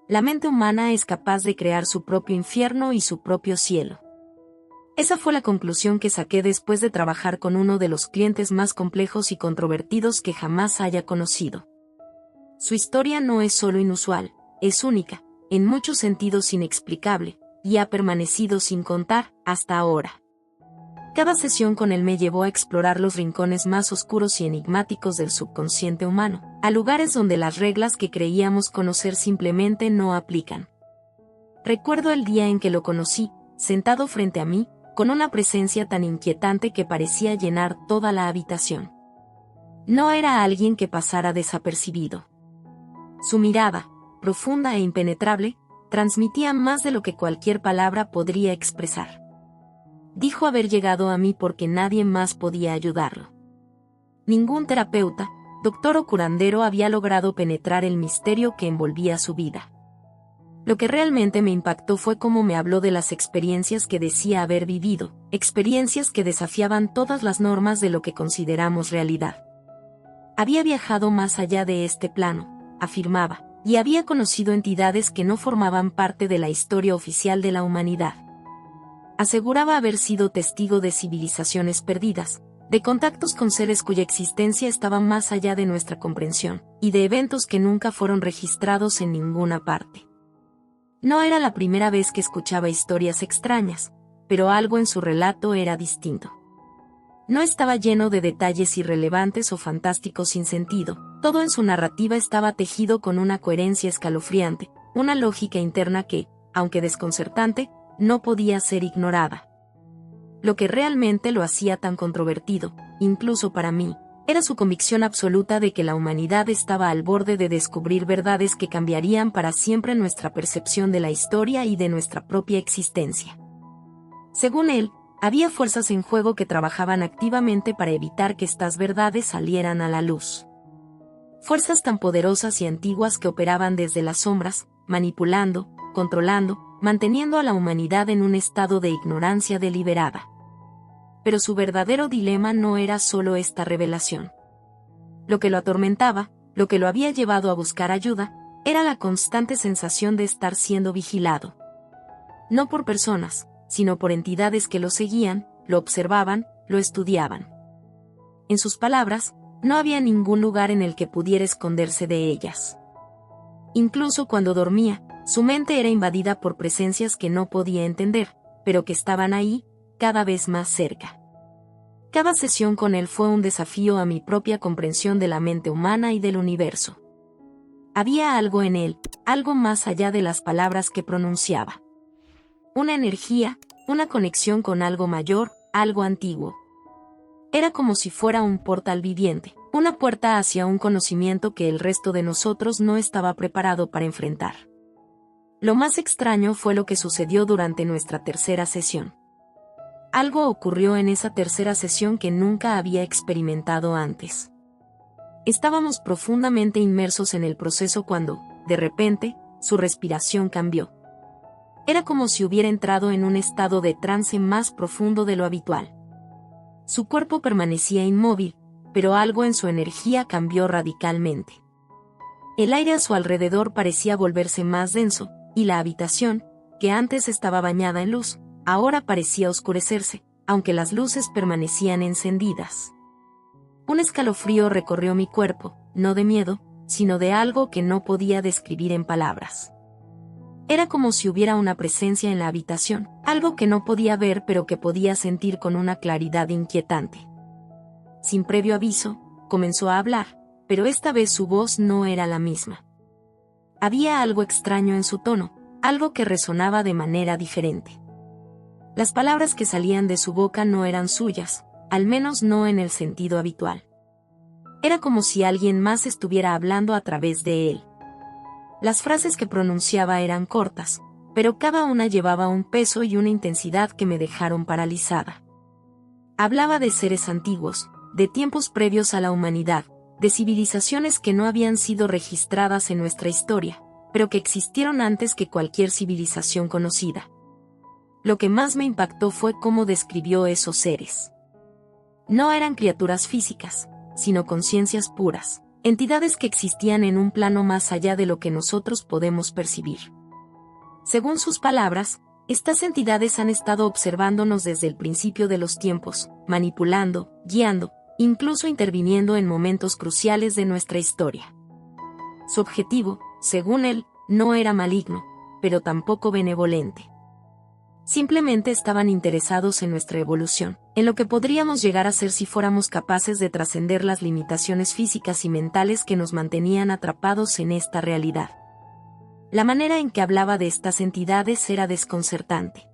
La mente humana es capaz de crear su propio infierno y su propio cielo. Esa fue la conclusión que saqué después de trabajar con uno de los clientes más complejos y controvertidos que jamás haya conocido. Su historia no es solo inusual, es única, en muchos sentidos inexplicable, y ha permanecido sin contar, hasta ahora. Cada sesión con él me llevó a explorar los rincones más oscuros y enigmáticos del subconsciente humano, a lugares donde las reglas que creíamos conocer simplemente no aplican. Recuerdo el día en que lo conocí, sentado frente a mí, con una presencia tan inquietante que parecía llenar toda la habitación. No era alguien que pasara desapercibido. Su mirada, profunda e impenetrable, transmitía más de lo que cualquier palabra podría expresar. Dijo haber llegado a mí porque nadie más podía ayudarlo. Ningún terapeuta, doctor o curandero había logrado penetrar el misterio que envolvía su vida. Lo que realmente me impactó fue cómo me habló de las experiencias que decía haber vivido, experiencias que desafiaban todas las normas de lo que consideramos realidad. Había viajado más allá de este plano, afirmaba, y había conocido entidades que no formaban parte de la historia oficial de la humanidad. Aseguraba haber sido testigo de civilizaciones perdidas, de contactos con seres cuya existencia estaba más allá de nuestra comprensión, y de eventos que nunca fueron registrados en ninguna parte. No era la primera vez que escuchaba historias extrañas, pero algo en su relato era distinto. No estaba lleno de detalles irrelevantes o fantásticos sin sentido, todo en su narrativa estaba tejido con una coherencia escalofriante, una lógica interna que, aunque desconcertante, no podía ser ignorada. Lo que realmente lo hacía tan controvertido, incluso para mí, era su convicción absoluta de que la humanidad estaba al borde de descubrir verdades que cambiarían para siempre nuestra percepción de la historia y de nuestra propia existencia. Según él, había fuerzas en juego que trabajaban activamente para evitar que estas verdades salieran a la luz. Fuerzas tan poderosas y antiguas que operaban desde las sombras, manipulando, controlando, manteniendo a la humanidad en un estado de ignorancia deliberada. Pero su verdadero dilema no era solo esta revelación. Lo que lo atormentaba, lo que lo había llevado a buscar ayuda, era la constante sensación de estar siendo vigilado. No por personas, sino por entidades que lo seguían, lo observaban, lo estudiaban. En sus palabras, no había ningún lugar en el que pudiera esconderse de ellas. Incluso cuando dormía, su mente era invadida por presencias que no podía entender, pero que estaban ahí, cada vez más cerca. Cada sesión con él fue un desafío a mi propia comprensión de la mente humana y del universo. Había algo en él, algo más allá de las palabras que pronunciaba. Una energía, una conexión con algo mayor, algo antiguo. Era como si fuera un portal viviente, una puerta hacia un conocimiento que el resto de nosotros no estaba preparado para enfrentar. Lo más extraño fue lo que sucedió durante nuestra tercera sesión. Algo ocurrió en esa tercera sesión que nunca había experimentado antes. Estábamos profundamente inmersos en el proceso cuando, de repente, su respiración cambió. Era como si hubiera entrado en un estado de trance más profundo de lo habitual. Su cuerpo permanecía inmóvil, pero algo en su energía cambió radicalmente. El aire a su alrededor parecía volverse más denso, y la habitación, que antes estaba bañada en luz, ahora parecía oscurecerse, aunque las luces permanecían encendidas. Un escalofrío recorrió mi cuerpo, no de miedo, sino de algo que no podía describir en palabras. Era como si hubiera una presencia en la habitación, algo que no podía ver pero que podía sentir con una claridad inquietante. Sin previo aviso, comenzó a hablar, pero esta vez su voz no era la misma. Había algo extraño en su tono, algo que resonaba de manera diferente. Las palabras que salían de su boca no eran suyas, al menos no en el sentido habitual. Era como si alguien más estuviera hablando a través de él. Las frases que pronunciaba eran cortas, pero cada una llevaba un peso y una intensidad que me dejaron paralizada. Hablaba de seres antiguos, de tiempos previos a la humanidad, de civilizaciones que no habían sido registradas en nuestra historia, pero que existieron antes que cualquier civilización conocida. Lo que más me impactó fue cómo describió esos seres. No eran criaturas físicas, sino conciencias puras, entidades que existían en un plano más allá de lo que nosotros podemos percibir. Según sus palabras, estas entidades han estado observándonos desde el principio de los tiempos, manipulando, guiando, incluso interviniendo en momentos cruciales de nuestra historia. Su objetivo, según él, no era maligno, pero tampoco benevolente. Simplemente estaban interesados en nuestra evolución, en lo que podríamos llegar a ser si fuéramos capaces de trascender las limitaciones físicas y mentales que nos mantenían atrapados en esta realidad. La manera en que hablaba de estas entidades era desconcertante.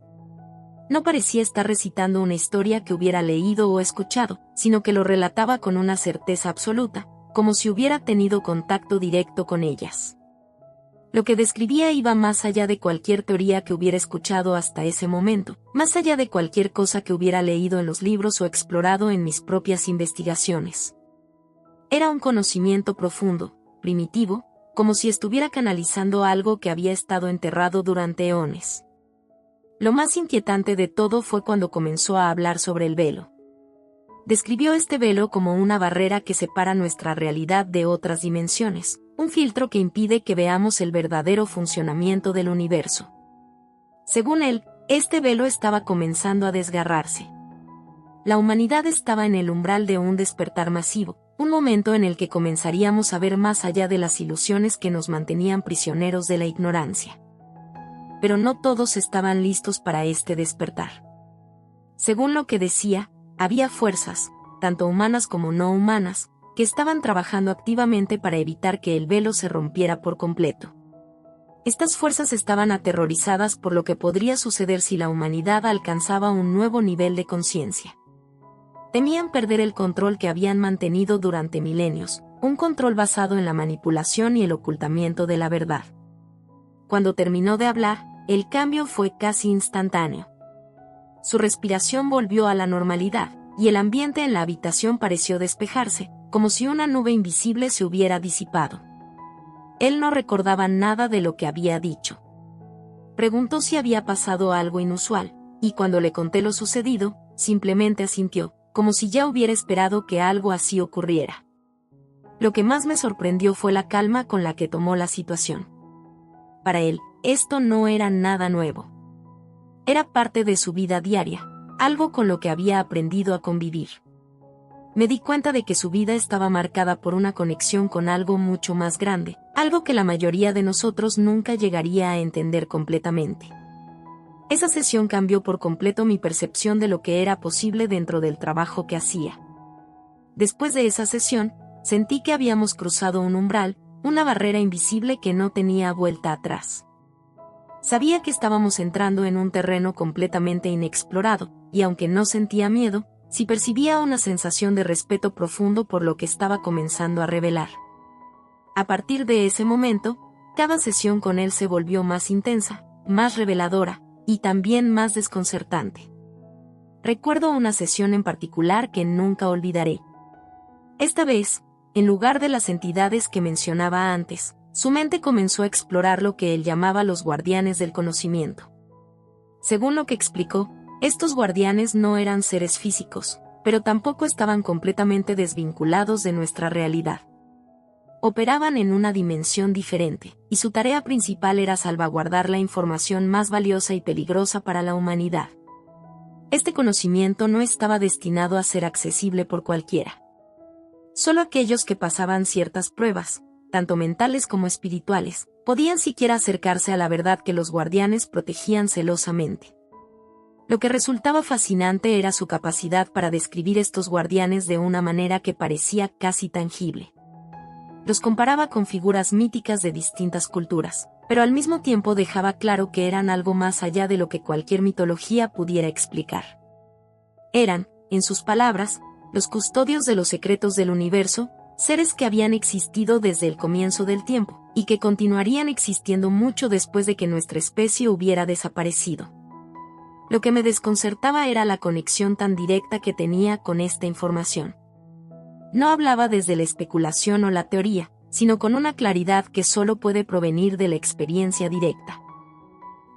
No parecía estar recitando una historia que hubiera leído o escuchado, sino que lo relataba con una certeza absoluta, como si hubiera tenido contacto directo con ellas. Lo que describía iba más allá de cualquier teoría que hubiera escuchado hasta ese momento, más allá de cualquier cosa que hubiera leído en los libros o explorado en mis propias investigaciones. Era un conocimiento profundo, primitivo, como si estuviera canalizando algo que había estado enterrado durante eones. Lo más inquietante de todo fue cuando comenzó a hablar sobre el velo. Describió este velo como una barrera que separa nuestra realidad de otras dimensiones, un filtro que impide que veamos el verdadero funcionamiento del universo. Según él, este velo estaba comenzando a desgarrarse. La humanidad estaba en el umbral de un despertar masivo, un momento en el que comenzaríamos a ver más allá de las ilusiones que nos mantenían prisioneros de la ignorancia. Pero no todos estaban listos para este despertar. Según lo que decía, había fuerzas, tanto humanas como no humanas, que estaban trabajando activamente para evitar que el velo se rompiera por completo. Estas fuerzas estaban aterrorizadas por lo que podría suceder si la humanidad alcanzaba un nuevo nivel de conciencia. Temían perder el control que habían mantenido durante milenios, un control basado en la manipulación y el ocultamiento de la verdad. Cuando terminó de hablar, el cambio fue casi instantáneo. Su respiración volvió a la normalidad, y el ambiente en la habitación pareció despejarse, como si una nube invisible se hubiera disipado. Él no recordaba nada de lo que había dicho. Preguntó si había pasado algo inusual, y cuando le conté lo sucedido, simplemente asintió, como si ya hubiera esperado que algo así ocurriera. Lo que más me sorprendió fue la calma con la que tomó la situación. Para él, esto no era nada nuevo. Era parte de su vida diaria, algo con lo que había aprendido a convivir. Me di cuenta de que su vida estaba marcada por una conexión con algo mucho más grande, algo que la mayoría de nosotros nunca llegaría a entender completamente. Esa sesión cambió por completo mi percepción de lo que era posible dentro del trabajo que hacía. Después de esa sesión, sentí que habíamos cruzado un umbral, una barrera invisible que no tenía vuelta atrás. Sabía que estábamos entrando en un terreno completamente inexplorado, y aunque no sentía miedo, sí percibía una sensación de respeto profundo por lo que estaba comenzando a revelar. A partir de ese momento, cada sesión con él se volvió más intensa, más reveladora, y también más desconcertante. Recuerdo una sesión en particular que nunca olvidaré. Esta vez, en lugar de las entidades que mencionaba antes, su mente comenzó a explorar lo que él llamaba los guardianes del conocimiento. Según lo que explicó, estos guardianes no eran seres físicos, pero tampoco estaban completamente desvinculados de nuestra realidad. Operaban en una dimensión diferente, y su tarea principal era salvaguardar la información más valiosa y peligrosa para la humanidad. Este conocimiento no estaba destinado a ser accesible por cualquiera. Solo aquellos que pasaban ciertas pruebas, tanto mentales como espirituales, podían siquiera acercarse a la verdad que los guardianes protegían celosamente. Lo que resultaba fascinante era su capacidad para describir estos guardianes de una manera que parecía casi tangible. Los comparaba con figuras míticas de distintas culturas, pero al mismo tiempo dejaba claro que eran algo más allá de lo que cualquier mitología pudiera explicar. Eran, en sus palabras, los custodios de los secretos del universo, seres que habían existido desde el comienzo del tiempo, y que continuarían existiendo mucho después de que nuestra especie hubiera desaparecido. Lo que me desconcertaba era la conexión tan directa que tenía con esta información. No hablaba desde la especulación o la teoría, sino con una claridad que solo puede provenir de la experiencia directa.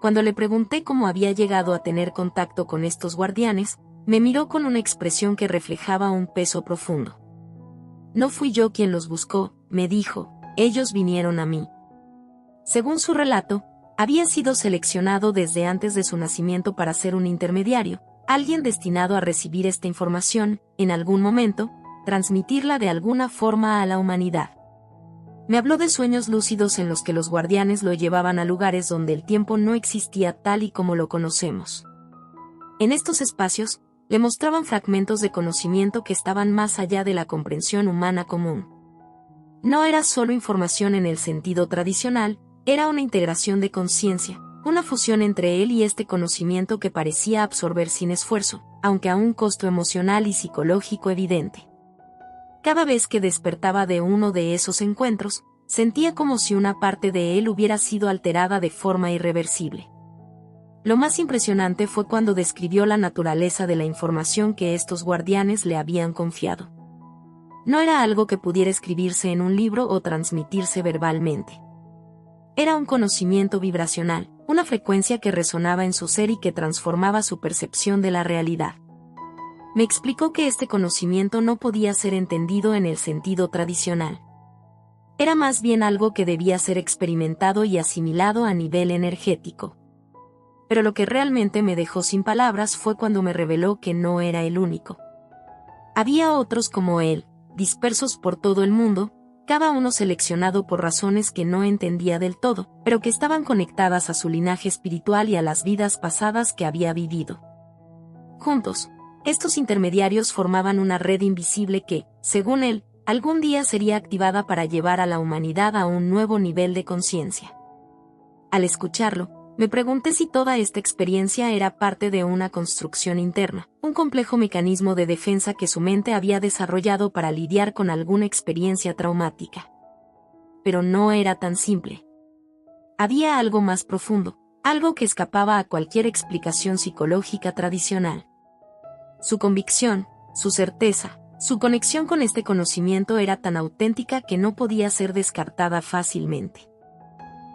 Cuando le pregunté cómo había llegado a tener contacto con estos guardianes, me miró con una expresión que reflejaba un peso profundo. No fui yo quien los buscó, me dijo, ellos vinieron a mí. Según su relato, había sido seleccionado desde antes de su nacimiento para ser un intermediario, alguien destinado a recibir esta información, en algún momento, transmitirla de alguna forma a la humanidad. Me habló de sueños lúcidos en los que los guardianes lo llevaban a lugares donde el tiempo no existía tal y como lo conocemos. En estos espacios, le mostraban fragmentos de conocimiento que estaban más allá de la comprensión humana común. No era solo información en el sentido tradicional, era una integración de conciencia, una fusión entre él y este conocimiento que parecía absorber sin esfuerzo, aunque a un costo emocional y psicológico evidente. Cada vez que despertaba de uno de esos encuentros, sentía como si una parte de él hubiera sido alterada de forma irreversible. Lo más impresionante fue cuando describió la naturaleza de la información que estos guardianes le habían confiado. No era algo que pudiera escribirse en un libro o transmitirse verbalmente. Era un conocimiento vibracional, una frecuencia que resonaba en su ser y que transformaba su percepción de la realidad. Me explicó que este conocimiento no podía ser entendido en el sentido tradicional. Era más bien algo que debía ser experimentado y asimilado a nivel energético. Pero lo que realmente me dejó sin palabras fue cuando me reveló que no era el único. Había otros como él, dispersos por todo el mundo, cada uno seleccionado por razones que no entendía del todo, pero que estaban conectadas a su linaje espiritual y a las vidas pasadas que había vivido. Juntos, estos intermediarios formaban una red invisible que, según él, algún día sería activada para llevar a la humanidad a un nuevo nivel de conciencia. Al escucharlo, me pregunté si toda esta experiencia era parte de una construcción interna, un complejo mecanismo de defensa que su mente había desarrollado para lidiar con alguna experiencia traumática. Pero no era tan simple. Había algo más profundo, algo que escapaba a cualquier explicación psicológica tradicional. Su convicción, su certeza, su conexión con este conocimiento era tan auténtica que no podía ser descartada fácilmente.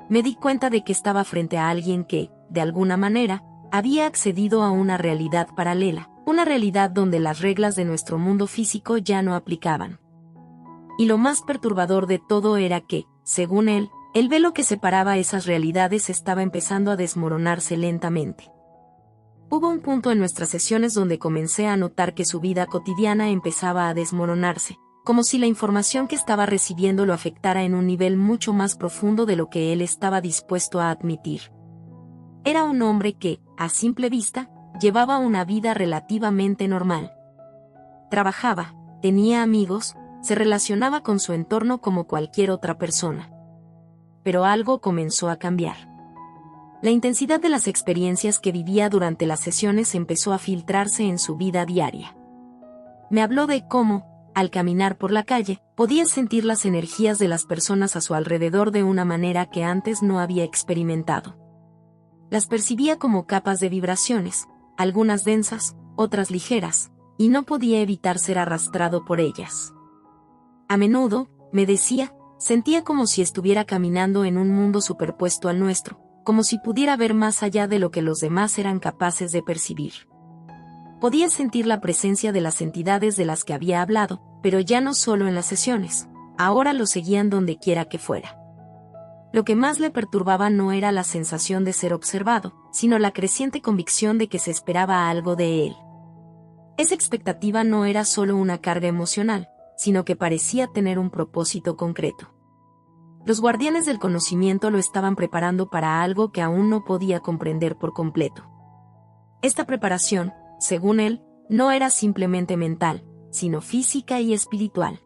Me di cuenta de que estaba frente a alguien que, de alguna manera, había accedido a una realidad paralela, una realidad donde las reglas de nuestro mundo físico ya no aplicaban. Y lo más perturbador de todo era que, según él, el velo que separaba esas realidades estaba empezando a desmoronarse lentamente. Hubo un punto en nuestras sesiones donde comencé a notar que su vida cotidiana empezaba a desmoronarse, como si la información que estaba recibiendo lo afectara en un nivel mucho más profundo de lo que él estaba dispuesto a admitir. Era un hombre que, a simple vista, llevaba una vida relativamente normal. Trabajaba, tenía amigos, se relacionaba con su entorno como cualquier otra persona. Pero algo comenzó a cambiar. La intensidad de las experiencias que vivía durante las sesiones empezó a filtrarse en su vida diaria. Me habló de cómo, al caminar por la calle, podía sentir las energías de las personas a su alrededor de una manera que antes no había experimentado. Las percibía como capas de vibraciones, algunas densas, otras ligeras, y no podía evitar ser arrastrado por ellas. A menudo, me decía, sentía como si estuviera caminando en un mundo superpuesto al nuestro, como si pudiera ver más allá de lo que los demás eran capaces de percibir. Podía sentir la presencia de las entidades de las que había hablado, pero ya no solo en las sesiones, ahora lo seguían donde quiera que fuera. Lo que más le perturbaba no era la sensación de ser observado, sino la creciente convicción de que se esperaba algo de él. Esa expectativa no era solo una carga emocional, sino que parecía tener un propósito concreto. Los guardianes del conocimiento lo estaban preparando para algo que aún no podía comprender por completo. Esta preparación, según él, no era simplemente mental, sino física y espiritual.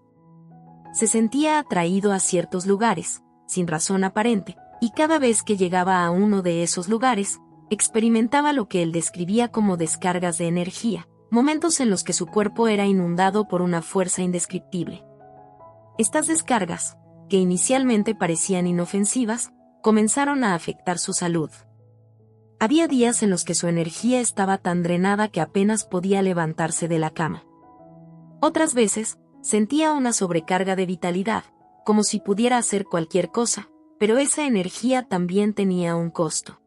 Se sentía atraído a ciertos lugares, sin razón aparente, y cada vez que llegaba a uno de esos lugares, experimentaba lo que él describía como descargas de energía, momentos en los que su cuerpo era inundado por una fuerza indescriptible. Estas descargas, que inicialmente parecían inofensivas, comenzaron a afectar su salud. Había días en los que su energía estaba tan drenada que apenas podía levantarse de la cama. Otras veces, sentía una sobrecarga de vitalidad, como si pudiera hacer cualquier cosa, pero esa energía también tenía un costo.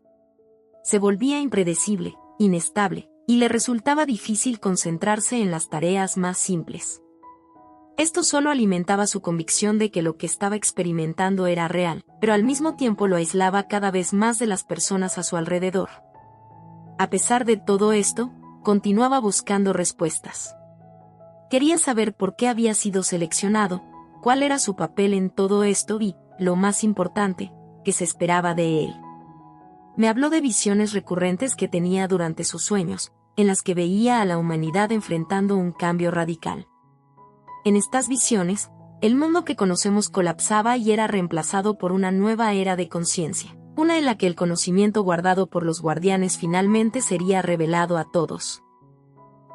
Se volvía impredecible, inestable, y le resultaba difícil concentrarse en las tareas más simples. Esto solo alimentaba su convicción de que lo que estaba experimentando era real, pero al mismo tiempo lo aislaba cada vez más de las personas a su alrededor. A pesar de todo esto, continuaba buscando respuestas. Quería saber por qué había sido seleccionado, cuál era su papel en todo esto y, lo más importante, qué se esperaba de él. Me habló de visiones recurrentes que tenía durante sus sueños, en las que veía a la humanidad enfrentando un cambio radical. En estas visiones, el mundo que conocemos colapsaba y era reemplazado por una nueva era de conciencia, una en la que el conocimiento guardado por los guardianes finalmente sería revelado a todos.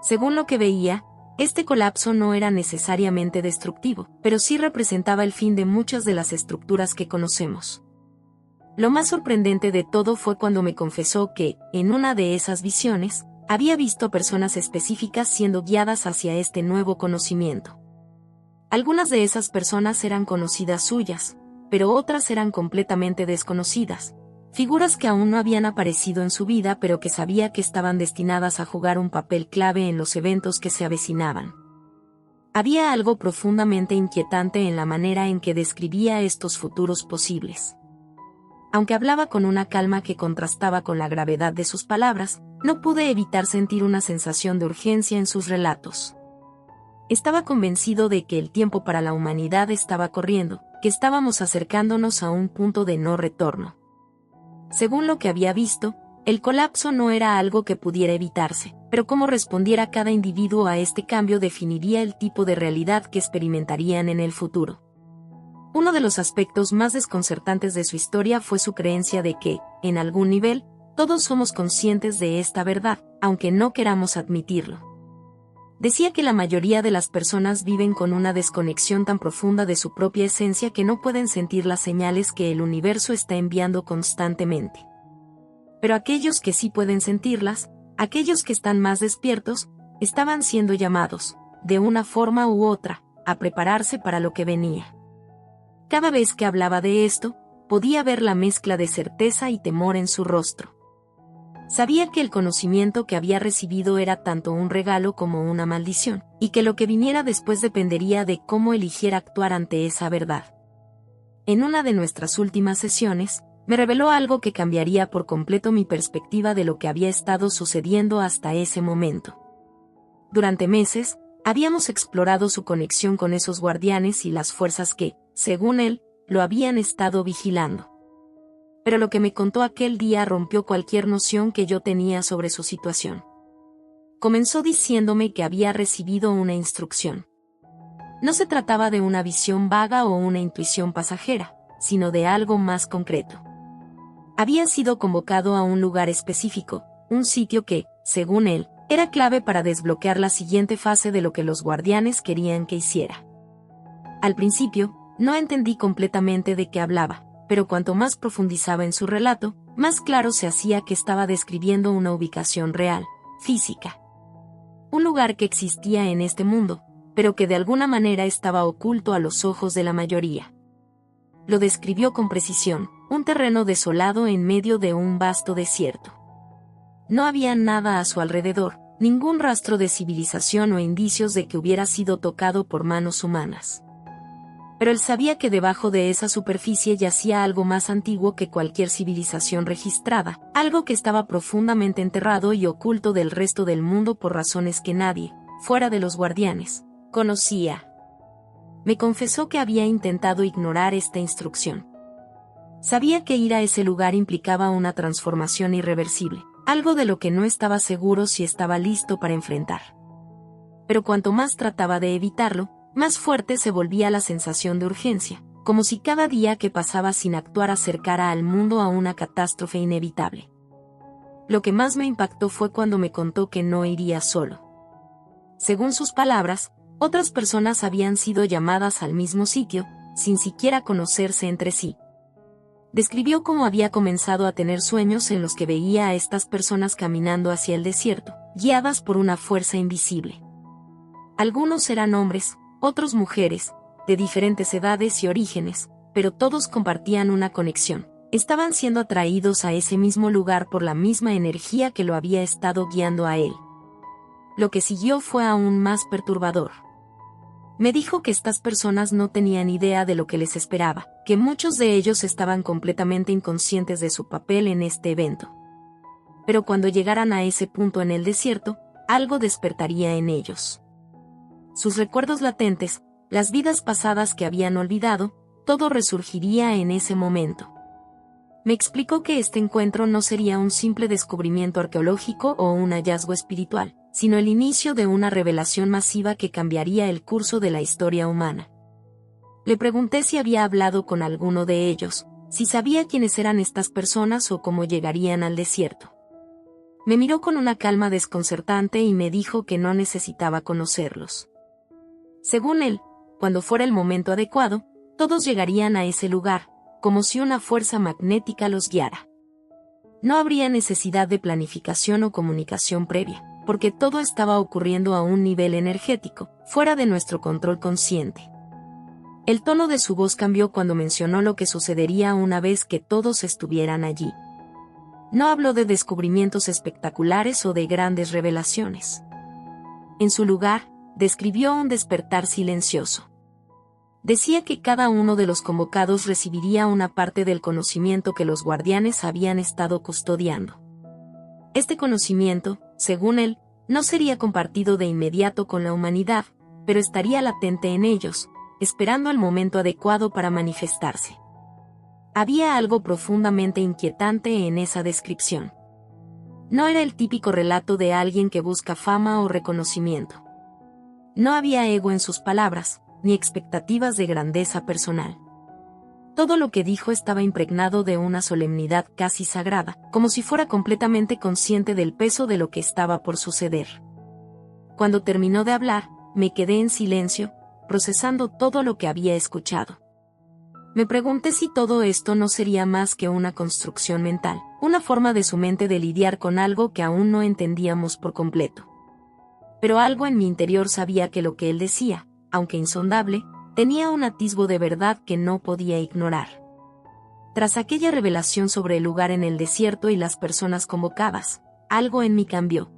Según lo que veía, este colapso no era necesariamente destructivo, pero sí representaba el fin de muchas de las estructuras que conocemos. Lo más sorprendente de todo fue cuando me confesó que, en una de esas visiones, había visto personas específicas siendo guiadas hacia este nuevo conocimiento. Algunas de esas personas eran conocidas suyas, pero otras eran completamente desconocidas, figuras que aún no habían aparecido en su vida pero que sabía que estaban destinadas a jugar un papel clave en los eventos que se avecinaban. Había algo profundamente inquietante en la manera en que describía estos futuros posibles. Aunque hablaba con una calma que contrastaba con la gravedad de sus palabras, no pude evitar sentir una sensación de urgencia en sus relatos. Estaba convencido de que el tiempo para la humanidad estaba corriendo, que estábamos acercándonos a un punto de no retorno. Según lo que había visto, el colapso no era algo que pudiera evitarse, pero cómo respondiera cada individuo a este cambio definiría el tipo de realidad que experimentarían en el futuro. Uno de los aspectos más desconcertantes de su historia fue su creencia de que, en algún nivel, todos somos conscientes de esta verdad, aunque no queramos admitirlo. Decía que la mayoría de las personas viven con una desconexión tan profunda de su propia esencia que no pueden sentir las señales que el universo está enviando constantemente. Pero aquellos que sí pueden sentirlas, aquellos que están más despiertos, estaban siendo llamados, de una forma u otra, a prepararse para lo que venía. Cada vez que hablaba de esto, podía ver la mezcla de certeza y temor en su rostro. Sabía que el conocimiento que había recibido era tanto un regalo como una maldición, y que lo que viniera después dependería de cómo eligiera actuar ante esa verdad. En una de nuestras últimas sesiones, me reveló algo que cambiaría por completo mi perspectiva de lo que había estado sucediendo hasta ese momento. Durante meses, habíamos explorado su conexión con esos guardianes y las fuerzas que, según él, lo habían estado vigilando. Pero lo que me contó aquel día rompió cualquier noción que yo tenía sobre su situación. Comenzó diciéndome que había recibido una instrucción. No se trataba de una visión vaga o una intuición pasajera, sino de algo más concreto. Había sido convocado a un lugar específico, un sitio que, según él, era clave para desbloquear la siguiente fase de lo que los guardianes querían que hiciera. Al principio, no entendí completamente de qué hablaba, pero cuanto más profundizaba en su relato, más claro se hacía que estaba describiendo una ubicación real, física. Un lugar que existía en este mundo, pero que de alguna manera estaba oculto a los ojos de la mayoría. Lo describió con precisión, un terreno desolado en medio de un vasto desierto. No había nada a su alrededor, ningún rastro de civilización o indicios de que hubiera sido tocado por manos humanas. Pero él sabía que debajo de esa superficie yacía algo más antiguo que cualquier civilización registrada, algo que estaba profundamente enterrado y oculto del resto del mundo por razones que nadie, fuera de los guardianes, conocía. Me confesó que había intentado ignorar esta instrucción. Sabía que ir a ese lugar implicaba una transformación irreversible, algo de lo que no estaba seguro si estaba listo para enfrentar. Pero cuanto más trataba de evitarlo, más fuerte se volvía la sensación de urgencia, como si cada día que pasaba sin actuar acercara al mundo a una catástrofe inevitable. Lo que más me impactó fue cuando me contó que no iría solo. Según sus palabras, otras personas habían sido llamadas al mismo sitio, sin siquiera conocerse entre sí. Describió cómo había comenzado a tener sueños en los que veía a estas personas caminando hacia el desierto, guiadas por una fuerza invisible. Algunos eran hombres, otros mujeres, de diferentes edades y orígenes, pero todos compartían una conexión. Estaban siendo atraídos a ese mismo lugar por la misma energía que lo había estado guiando a él. Lo que siguió fue aún más perturbador. Me dijo que estas personas no tenían idea de lo que les esperaba, que muchos de ellos estaban completamente inconscientes de su papel en este evento. Pero cuando llegaran a ese punto en el desierto, algo despertaría en ellos. Sus recuerdos latentes, las vidas pasadas que habían olvidado, todo resurgiría en ese momento. Me explicó que este encuentro no sería un simple descubrimiento arqueológico o un hallazgo espiritual, sino el inicio de una revelación masiva que cambiaría el curso de la historia humana. Le pregunté si había hablado con alguno de ellos, si sabía quiénes eran estas personas o cómo llegarían al desierto. Me miró con una calma desconcertante y me dijo que no necesitaba conocerlos. Según él, cuando fuera el momento adecuado, todos llegarían a ese lugar, como si una fuerza magnética los guiara. No habría necesidad de planificación o comunicación previa, porque todo estaba ocurriendo a un nivel energético, fuera de nuestro control consciente. El tono de su voz cambió cuando mencionó lo que sucedería una vez que todos estuvieran allí. No habló de descubrimientos espectaculares o de grandes revelaciones. En su lugar, describió un despertar silencioso. Decía que cada uno de los convocados recibiría una parte del conocimiento que los guardianes habían estado custodiando. Este conocimiento, según él, no sería compartido de inmediato con la humanidad, pero estaría latente en ellos, esperando el momento adecuado para manifestarse. Había algo profundamente inquietante en esa descripción. No era el típico relato de alguien que busca fama o reconocimiento. No había ego en sus palabras, ni expectativas de grandeza personal. Todo lo que dijo estaba impregnado de una solemnidad casi sagrada, como si fuera completamente consciente del peso de lo que estaba por suceder. Cuando terminó de hablar, me quedé en silencio, procesando todo lo que había escuchado. Me pregunté si todo esto no sería más que una construcción mental, una forma de su mente de lidiar con algo que aún no entendíamos por completo. Pero algo en mi interior sabía que lo que él decía, aunque insondable, tenía un atisbo de verdad que no podía ignorar. Tras aquella revelación sobre el lugar en el desierto y las personas convocadas, algo en mí cambió.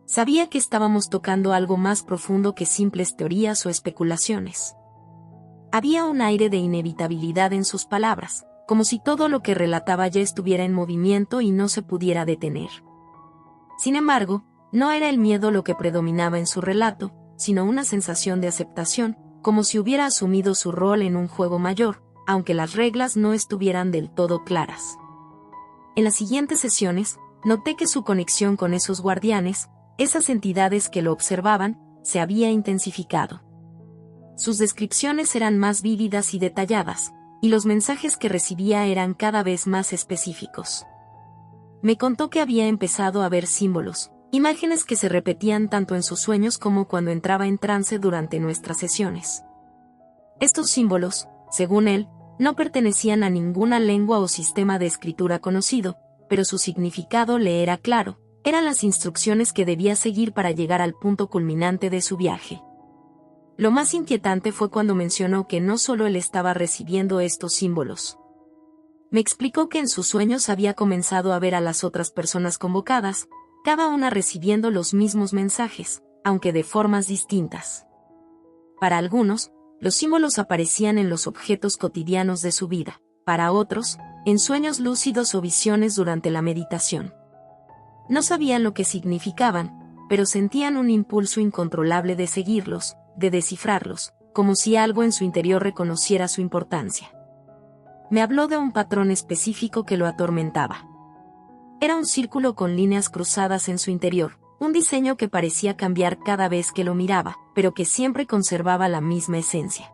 Sabía que estábamos tocando algo más profundo que simples teorías o especulaciones. Había un aire de inevitabilidad en sus palabras, como si todo lo que relataba ya estuviera en movimiento y no se pudiera detener. Sin embargo, no era el miedo lo que predominaba en su relato, sino una sensación de aceptación, como si hubiera asumido su rol en un juego mayor, aunque las reglas no estuvieran del todo claras. En las siguientes sesiones, noté que su conexión con esos guardianes, esas entidades que lo observaban, se había intensificado. Sus descripciones eran más vívidas y detalladas, y los mensajes que recibía eran cada vez más específicos. Me contó que había empezado a ver símbolos, imágenes que se repetían tanto en sus sueños como cuando entraba en trance durante nuestras sesiones. Estos símbolos, según él, no pertenecían a ninguna lengua o sistema de escritura conocido, pero su significado le era claro, eran las instrucciones que debía seguir para llegar al punto culminante de su viaje. Lo más inquietante fue cuando mencionó que no solo él estaba recibiendo estos símbolos. Me explicó que en sus sueños había comenzado a ver a las otras personas convocadas, cada una recibiendo los mismos mensajes, aunque de formas distintas. Para algunos, los símbolos aparecían en los objetos cotidianos de su vida, para otros, en sueños lúcidos o visiones durante la meditación. No sabían lo que significaban, pero sentían un impulso incontrolable de seguirlos, de descifrarlos, como si algo en su interior reconociera su importancia. Me habló de un patrón específico que lo atormentaba. Era un círculo con líneas cruzadas en su interior, un diseño que parecía cambiar cada vez que lo miraba, pero que siempre conservaba la misma esencia.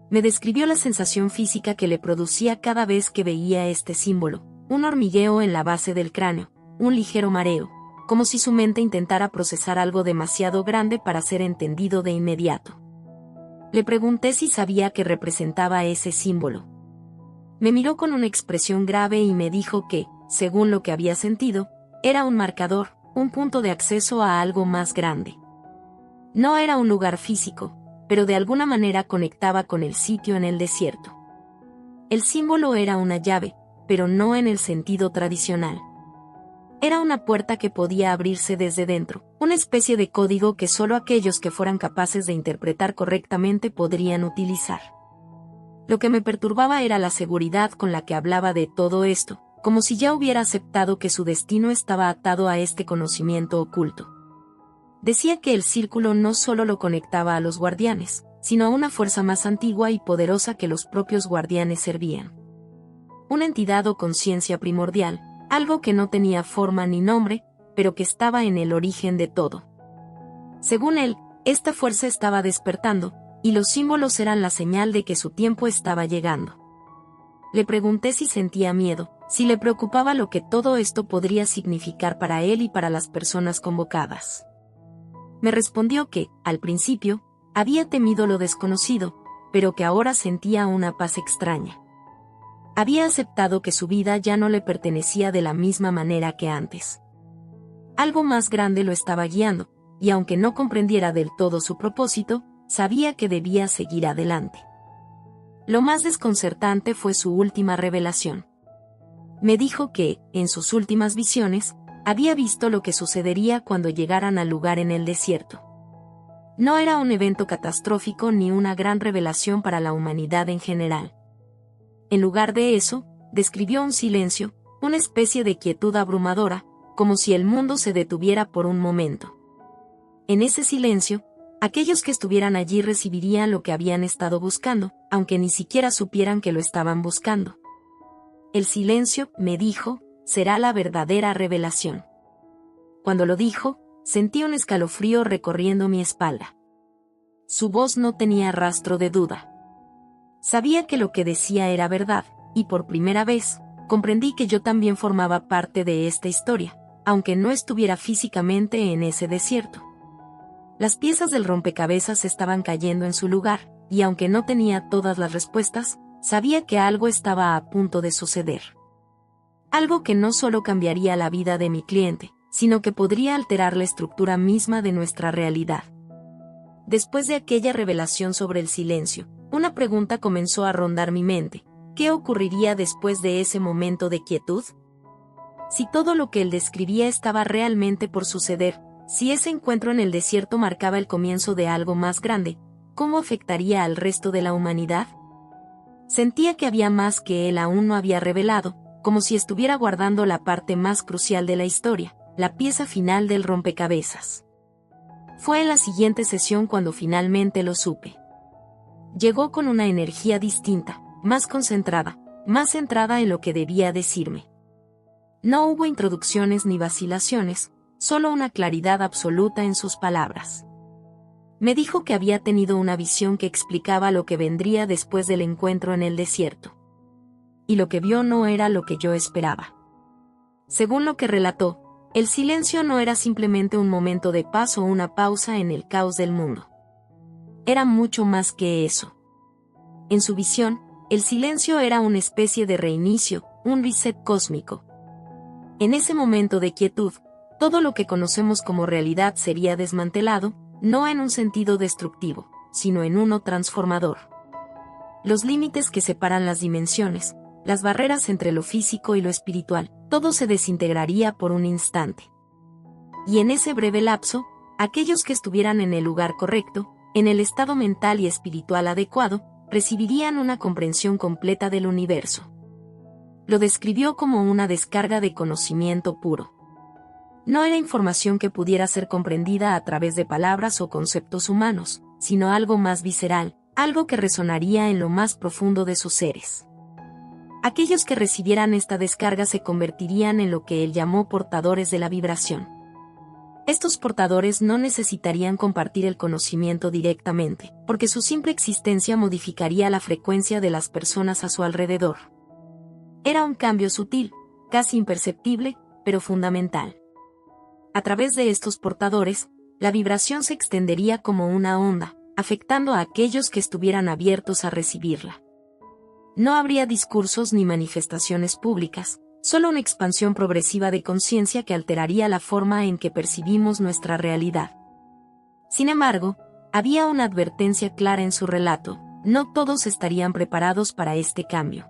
Me describió la sensación física que le producía cada vez que veía este símbolo, un hormigueo en la base del cráneo, un ligero mareo, como si su mente intentara procesar algo demasiado grande para ser entendido de inmediato. Le pregunté si sabía qué representaba ese símbolo. Me miró con una expresión grave y me dijo que, según lo que había sentido, era un marcador, un punto de acceso a algo más grande. No era un lugar físico, pero de alguna manera conectaba con el sitio en el desierto. El símbolo era una llave, pero no en el sentido tradicional. Era una puerta que podía abrirse desde dentro, una especie de código que solo aquellos que fueran capaces de interpretar correctamente podrían utilizar. Lo que me perturbaba era la seguridad con la que hablaba de todo esto, como si ya hubiera aceptado que su destino estaba atado a este conocimiento oculto. Decía que el círculo no solo lo conectaba a los guardianes, sino a una fuerza más antigua y poderosa que los propios guardianes servían. Una entidad o conciencia primordial, algo que no tenía forma ni nombre, pero que estaba en el origen de todo. Según él, esta fuerza estaba despertando, y los símbolos eran la señal de que su tiempo estaba llegando. Le pregunté si sentía miedo, si le preocupaba lo que todo esto podría significar para él y para las personas convocadas. Me respondió que, al principio, había temido lo desconocido, pero que ahora sentía una paz extraña. Había aceptado que su vida ya no le pertenecía de la misma manera que antes. Algo más grande lo estaba guiando, y aunque no comprendiera del todo su propósito, sabía que debía seguir adelante. Lo más desconcertante fue su última revelación. Me dijo que, en sus últimas visiones, había visto lo que sucedería cuando llegaran al lugar en el desierto. No era un evento catastrófico ni una gran revelación para la humanidad en general. En lugar de eso, describió un silencio, una especie de quietud abrumadora, como si el mundo se detuviera por un momento. En ese silencio, aquellos que estuvieran allí recibirían lo que habían estado buscando, aunque ni siquiera supieran que lo estaban buscando. El silencio, me dijo, será la verdadera revelación. Cuando lo dijo, sentí un escalofrío recorriendo mi espalda. Su voz no tenía rastro de duda. Sabía que lo que decía era verdad, y por primera vez, comprendí que yo también formaba parte de esta historia, aunque no estuviera físicamente en ese desierto. Las piezas del rompecabezas estaban cayendo en su lugar, y aunque no tenía todas las respuestas, sabía que algo estaba a punto de suceder. Algo que no solo cambiaría la vida de mi cliente, sino que podría alterar la estructura misma de nuestra realidad. Después de aquella revelación sobre el silencio, una pregunta comenzó a rondar mi mente. ¿Qué ocurriría después de ese momento de quietud? Si todo lo que él describía estaba realmente por suceder, si ese encuentro en el desierto marcaba el comienzo de algo más grande, ¿cómo afectaría al resto de la humanidad? Sentía que había más que él aún no había revelado, como si estuviera guardando la parte más crucial de la historia, la pieza final del rompecabezas. Fue en la siguiente sesión cuando finalmente lo supe. Llegó con una energía distinta, más concentrada, más centrada en lo que debía decirme. No hubo introducciones ni vacilaciones, solo una claridad absoluta en sus palabras. Me dijo que había tenido una visión que explicaba lo que vendría después del encuentro en el desierto. Y lo que vio no era lo que yo esperaba. Según lo que relató, el silencio no era simplemente un momento de paz o una pausa en el caos del mundo. Era mucho más que eso. En su visión, el silencio era una especie de reinicio, un reset cósmico. En ese momento de quietud, todo lo que conocemos como realidad sería desmantelado, no en un sentido destructivo, sino en uno transformador. Los límites que separan las dimensiones, las barreras entre lo físico y lo espiritual, todo se desintegraría por un instante. Y en ese breve lapso, aquellos que estuvieran en el lugar correcto, en el estado mental y espiritual adecuado, recibirían una comprensión completa del universo. Lo describió como una descarga de conocimiento puro. No era información que pudiera ser comprendida a través de palabras o conceptos humanos, sino algo más visceral, algo que resonaría en lo más profundo de sus seres. Aquellos que recibieran esta descarga se convertirían en lo que él llamó portadores de la vibración. Estos portadores no necesitarían compartir el conocimiento directamente, porque su simple existencia modificaría la frecuencia de las personas a su alrededor. Era un cambio sutil, casi imperceptible, pero fundamental. A través de estos portadores, la vibración se extendería como una onda, afectando a aquellos que estuvieran abiertos a recibirla. No habría discursos ni manifestaciones públicas, solo una expansión progresiva de conciencia que alteraría la forma en que percibimos nuestra realidad. Sin embargo, había una advertencia clara en su relato: no todos estarían preparados para este cambio.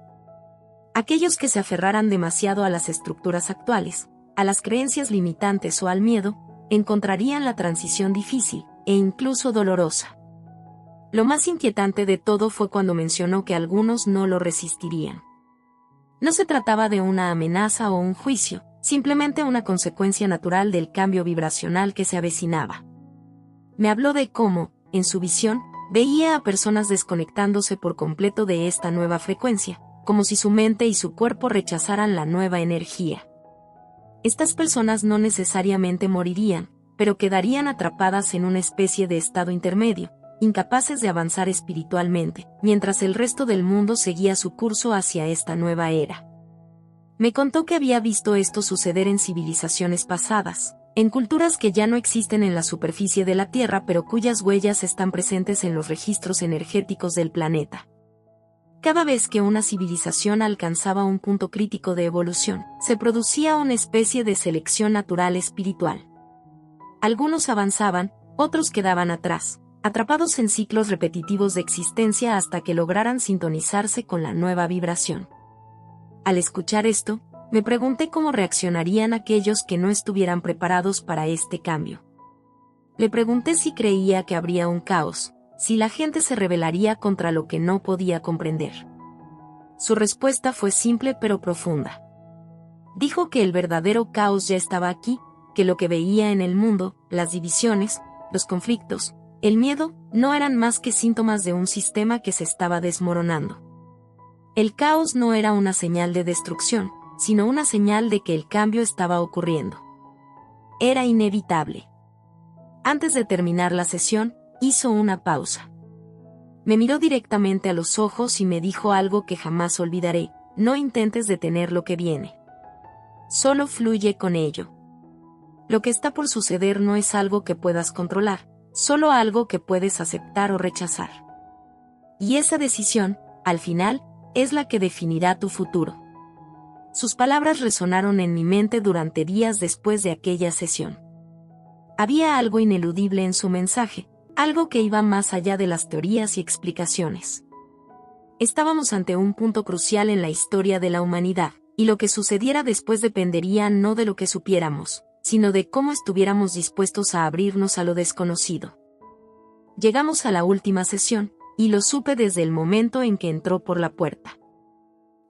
Aquellos que se aferraran demasiado a las estructuras actuales, a las creencias limitantes o al miedo, encontrarían la transición difícil, e incluso dolorosa. Lo más inquietante de todo fue cuando mencionó que algunos no lo resistirían. No se trataba de una amenaza o un juicio, simplemente una consecuencia natural del cambio vibracional que se avecinaba. Me habló de cómo, en su visión, veía a personas desconectándose por completo de esta nueva frecuencia, como si su mente y su cuerpo rechazaran la nueva energía. Estas personas no necesariamente morirían, pero quedarían atrapadas en una especie de estado intermedio, incapaces de avanzar espiritualmente, mientras el resto del mundo seguía su curso hacia esta nueva era. Me contó que había visto esto suceder en civilizaciones pasadas, en culturas que ya no existen en la superficie de la Tierra pero cuyas huellas están presentes en los registros energéticos del planeta. Cada vez que una civilización alcanzaba un punto crítico de evolución, se producía una especie de selección natural espiritual. Algunos avanzaban, otros quedaban atrás, atrapados en ciclos repetitivos de existencia hasta que lograran sintonizarse con la nueva vibración. Al escuchar esto, me pregunté cómo reaccionarían aquellos que no estuvieran preparados para este cambio. Le pregunté si creía que habría un caos, si la gente se rebelaría contra lo que no podía comprender. Su respuesta fue simple pero profunda. Dijo que el verdadero caos ya estaba aquí, que lo que veía en el mundo, las divisiones, los conflictos, el miedo, no eran más que síntomas de un sistema que se estaba desmoronando. El caos no era una señal de destrucción, sino una señal de que el cambio estaba ocurriendo. Era inevitable. Antes de terminar la sesión, hizo una pausa. Me miró directamente a los ojos y me dijo algo que jamás olvidaré: no intentes detener lo que viene. Solo fluye con ello. Lo que está por suceder no es algo que puedas controlar, solo algo que puedes aceptar o rechazar. Y esa decisión, al final, es la que definirá tu futuro. Sus palabras resonaron en mi mente durante días después de aquella sesión. Había algo ineludible en su mensaje, algo que iba más allá de las teorías y explicaciones. Estábamos ante un punto crucial en la historia de la humanidad, y lo que sucediera después dependería no de lo que supiéramos, sino de cómo estuviéramos dispuestos a abrirnos a lo desconocido. Llegamos a la última sesión, y lo supe desde el momento en que entró por la puerta.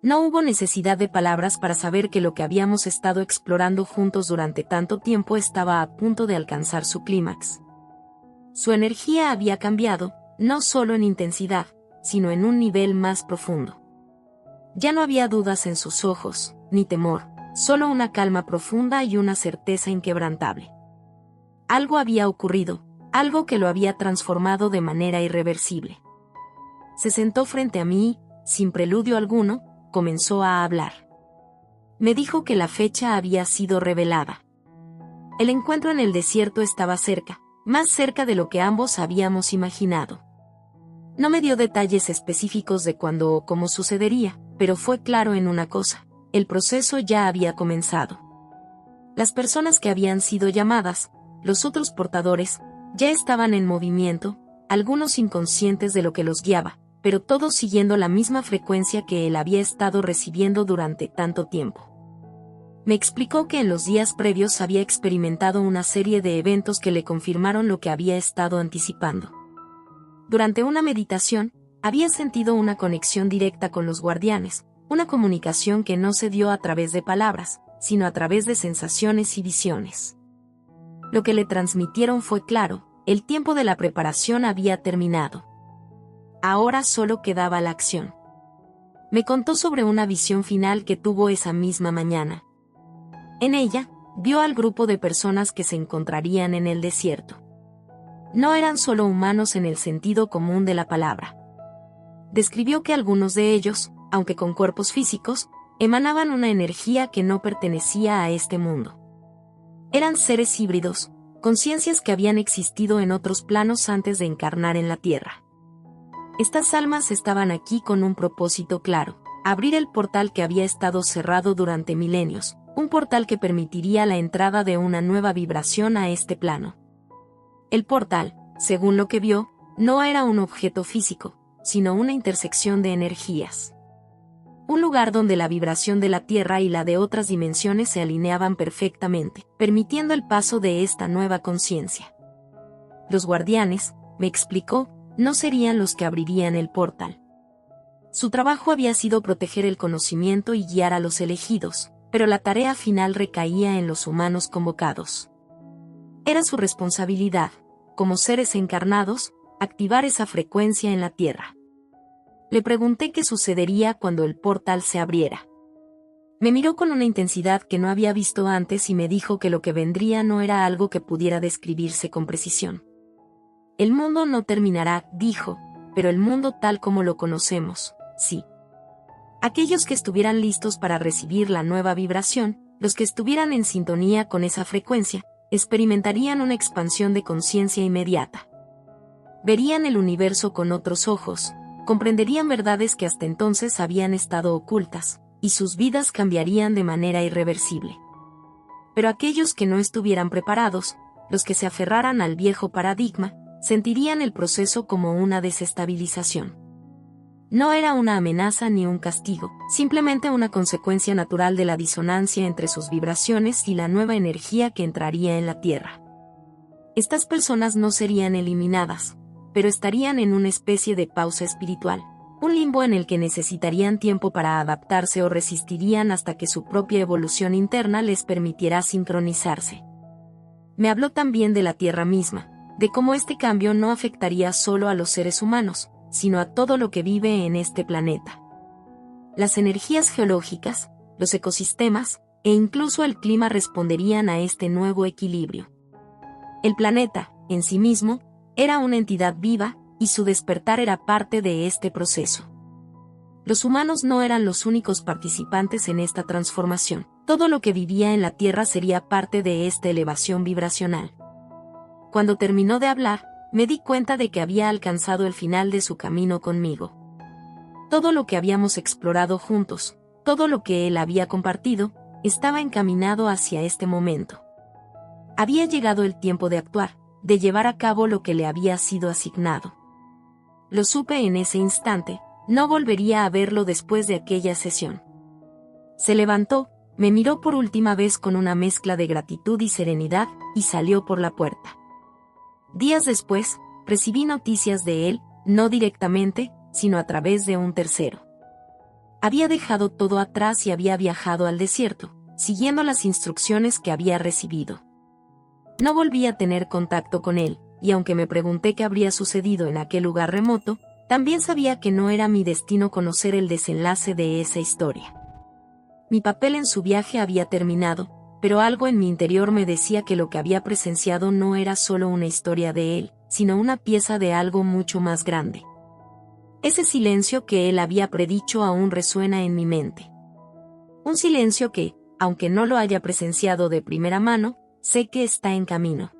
No hubo necesidad de palabras para saber que lo que habíamos estado explorando juntos durante tanto tiempo estaba a punto de alcanzar su clímax. Su energía había cambiado, no solo en intensidad, sino en un nivel más profundo. Ya no había dudas en sus ojos, ni temor, solo una calma profunda y una certeza inquebrantable. Algo había ocurrido, algo que lo había transformado de manera irreversible. Se sentó frente a mí, sin preludio alguno, comenzó a hablar. Me dijo que la fecha había sido revelada. El encuentro en el desierto estaba cerca, más cerca de lo que ambos habíamos imaginado. No me dio detalles específicos de cuándo o cómo sucedería, pero fue claro en una cosa: el proceso ya había comenzado. Las personas que habían sido llamadas, los otros portadores, ya estaban en movimiento, algunos inconscientes de lo que los guiaba, pero todos siguiendo la misma frecuencia que él había estado recibiendo durante tanto tiempo. Me explicó que en los días previos había experimentado una serie de eventos que le confirmaron lo que había estado anticipando. Durante una meditación, había sentido una conexión directa con los guardianes, una comunicación que no se dio a través de palabras, sino a través de sensaciones y visiones. Lo que le transmitieron fue claro: el tiempo de la preparación había terminado. Ahora solo quedaba la acción. Me contó sobre una visión final que tuvo esa misma mañana. En ella, vio al grupo de personas que se encontrarían en el desierto. No eran solo humanos en el sentido común de la palabra. Describió que algunos de ellos, aunque con cuerpos físicos, emanaban una energía que no pertenecía a este mundo. Eran seres híbridos, conciencias que habían existido en otros planos antes de encarnar en la Tierra. Estas almas estaban aquí con un propósito claro: abrir el portal que había estado cerrado durante milenios, un portal que permitiría la entrada de una nueva vibración a este plano. El portal, según lo que vio, no era un objeto físico, sino una intersección de energías. Un lugar donde la vibración de la Tierra y la de otras dimensiones se alineaban perfectamente, permitiendo el paso de esta nueva conciencia. Los guardianes, me explicó, no serían los que abrirían el portal. Su trabajo había sido proteger el conocimiento y guiar a los elegidos, pero la tarea final recaía en los humanos convocados. Era su responsabilidad, como seres encarnados, activar esa frecuencia en la Tierra. Le pregunté qué sucedería cuando el portal se abriera. Me miró con una intensidad que no había visto antes y me dijo que lo que vendría no era algo que pudiera describirse con precisión. El mundo no terminará, dijo, pero el mundo tal como lo conocemos, sí. Aquellos que estuvieran listos para recibir la nueva vibración, los que estuvieran en sintonía con esa frecuencia, experimentarían una expansión de conciencia inmediata. Verían el universo con otros ojos, comprenderían verdades que hasta entonces habían estado ocultas, y sus vidas cambiarían de manera irreversible. Pero aquellos que no estuvieran preparados, los que se aferraran al viejo paradigma, sentirían el proceso como una desestabilización. No era una amenaza ni un castigo, simplemente una consecuencia natural de la disonancia entre sus vibraciones y la nueva energía que entraría en la Tierra. Estas personas no serían eliminadas, pero estarían en una especie de pausa espiritual, un limbo en el que necesitarían tiempo para adaptarse o resistirían hasta que su propia evolución interna les permitiera sincronizarse. Me habló también de la Tierra misma, de cómo este cambio no afectaría solo a los seres humanos, sino a todo lo que vive en este planeta. Las energías geológicas, los ecosistemas, e incluso el clima responderían a este nuevo equilibrio. El planeta, en sí mismo, era una entidad viva, y su despertar era parte de este proceso. Los humanos no eran los únicos participantes en esta transformación. Todo lo que vivía en la Tierra sería parte de esta elevación vibracional. Cuando terminó de hablar, me di cuenta de que había alcanzado el final de su camino conmigo. Todo lo que habíamos explorado juntos, todo lo que él había compartido, estaba encaminado hacia este momento. Había llegado el tiempo de actuar, de llevar a cabo lo que le había sido asignado. Lo supe en ese instante, no volvería a verlo después de aquella sesión. Se levantó, me miró por última vez con una mezcla de gratitud y serenidad, y salió por la puerta. Días después, recibí noticias de él, no directamente, sino a través de un tercero. Había dejado todo atrás y había viajado al desierto, siguiendo las instrucciones que había recibido. No volví a tener contacto con él, y aunque me pregunté qué habría sucedido en aquel lugar remoto, también sabía que no era mi destino conocer el desenlace de esa historia. Mi papel en su viaje había terminado, pero algo en mi interior me decía que lo que había presenciado no era solo una historia de él, sino una pieza de algo mucho más grande. Ese silencio que él había predicho aún resuena en mi mente. Un silencio que, aunque no lo haya presenciado de primera mano, sé que está en camino.